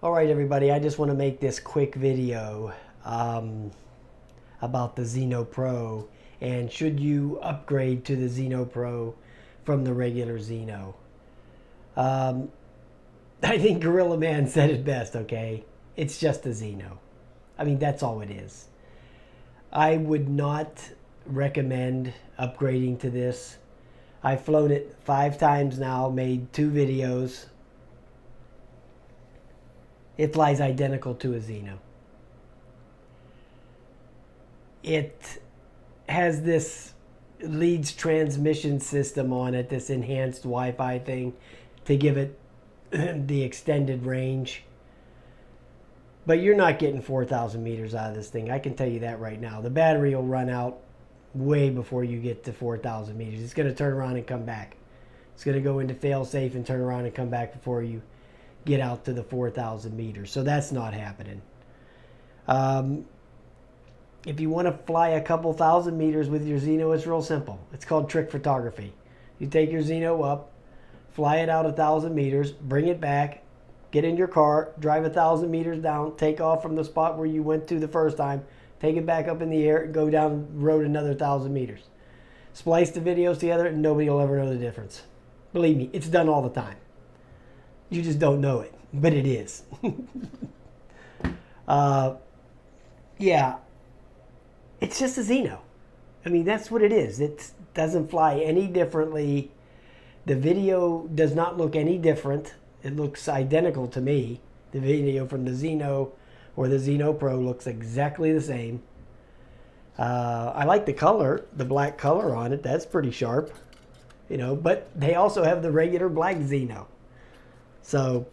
All right, everybody, I just want to make this quick video about the Zino Pro and should you upgrade to the Zino Pro from the regular Zino. Um, I think Gorilla Man said it best, okay? It's just a Zino. I mean, that's all it is. I would not recommend upgrading to this. I've flown it 5 times now, made 2 videos. It flies identical to a Zino. It has this leads transmission system on it, this enhanced Wi-Fi thing to give it the extended range. But you're not getting 4,000 meters out of this thing. I can tell you that right now. The battery will run out way before you get to 4,000 meters. It's going to turn around and come back. It's going to go into fail-safe and turn around and come back before you get out to the 4,000 meters. So that's not happening. If you want to fly a couple thousand meters with your Zino, it's real simple. It's called trick photography. You take your Zino up, fly it out 1,000 meters, bring it back, get in your car, drive 1,000 meters down, take off from the spot where you went to the first time, take it back up in the air, go down the road another 1,000 meters. Splice the videos together and nobody will ever know the difference. Believe me, it's done all the time. You just don't know it, but it is. Yeah, it's just a Zino. I mean, that's what it is. It doesn't fly any differently. The video does not look any different. It looks identical to me. The video from the Zino or the Zino Pro looks exactly the same. I like the color, the black color on it. That's pretty sharp, you know, but they also have the regular black Zino. So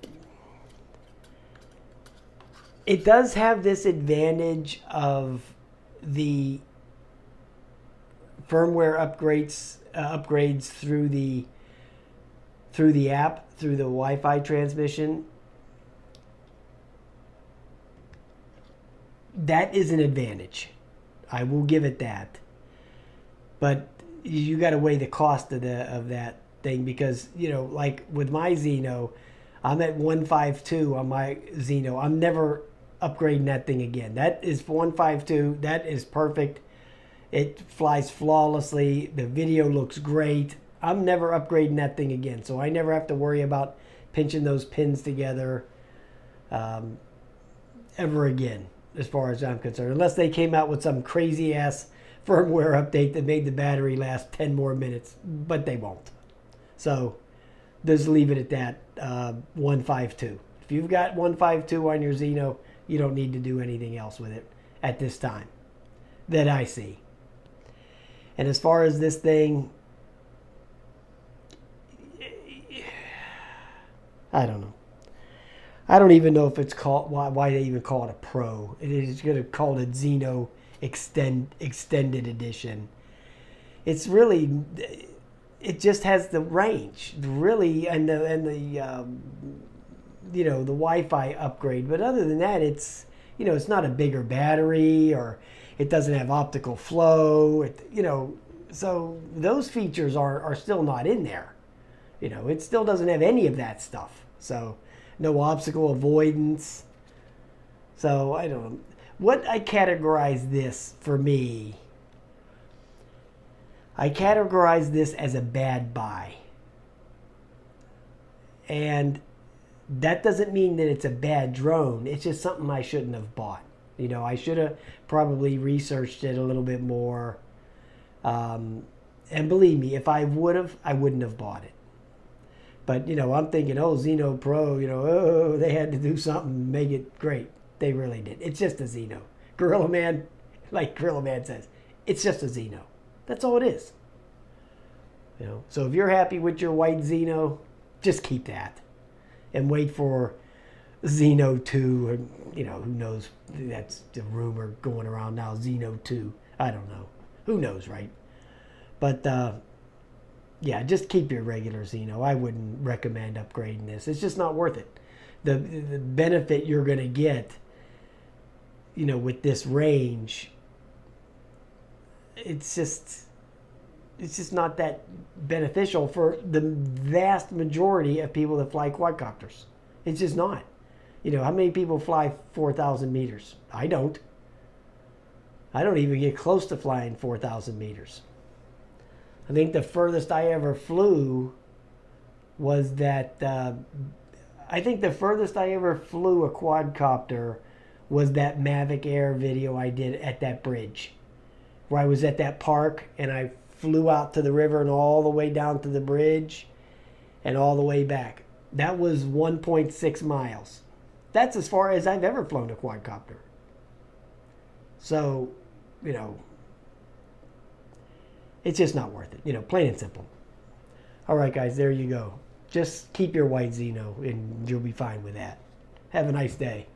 it does have this advantage of the firmware upgrades through the app, through the Wi-Fi transmission. That is an advantage. I will give it that. But you got to weigh the cost of that thing because, you know, like with my Zino, I'm at 152 on my Zino. I'm never upgrading that thing again. That is 152. That is perfect. It flies flawlessly. The video looks great. I'm never upgrading that thing again. So I never have to worry about pinching those pins together ever again, as far as I'm concerned. Unless they came out with some crazy ass firmware update that made the battery last 10 more minutes. But they won't. So just leave it at that, 152. If you've got 152 on your Zino, you don't need to do anything else with it at this time that I see. And as far as this thing, I don't know. I don't even know if it's called, why they even call it a Pro. It is going to call it Zino Extended Edition. It's really, it just has the range, really, and the you know, the Wi-Fi upgrade. But other than that, it's, you know, it's not a bigger battery, or it doesn't have optical flow. You know, so those features are still not in there. You know, it still doesn't have any of that stuff. So no obstacle avoidance. So I don't know. What I categorize this for me, I categorize this as a bad buy. And that doesn't mean that it's a bad drone. It's just something I shouldn't have bought. You know, I should have probably researched it a little bit more. And believe me, if I would have, I wouldn't have bought it. But, you know, I'm thinking, oh, Zino Pro, you know, oh, they had to do something, make it great. They really did. It's just a Zino. Gorilla Man, like Gorilla Man says, it's just a Zino. That's all it is. You know, so if you're happy with your white Zino, just keep that. And wait for Zino 2, or, you know, who knows, that's the rumor going around now, Zino 2. I don't know. Who knows, right? But, yeah, just keep your regular Zino. I wouldn't recommend upgrading this. It's just not worth it. The benefit you're going to get, you know, with this range, it's just not that beneficial for the vast majority of people that fly quadcopters. It's just not. You know, how many people fly 4,000 meters? I don't. I don't even get close to flying 4,000 meters. I think the furthest I ever flew was that, I think the furthest I ever flew a quadcopter was that Mavic Air video I did at that bridge, where I was at that park and I flew out to the river and all the way down to the bridge and all the way back. That was 1.6 miles. That's as far as I've ever flown a quadcopter. So, you know, it's just not worth it. You know, plain and simple. All right, guys, there you go. Just keep your white Zino and you'll be fine with that. Have a nice day.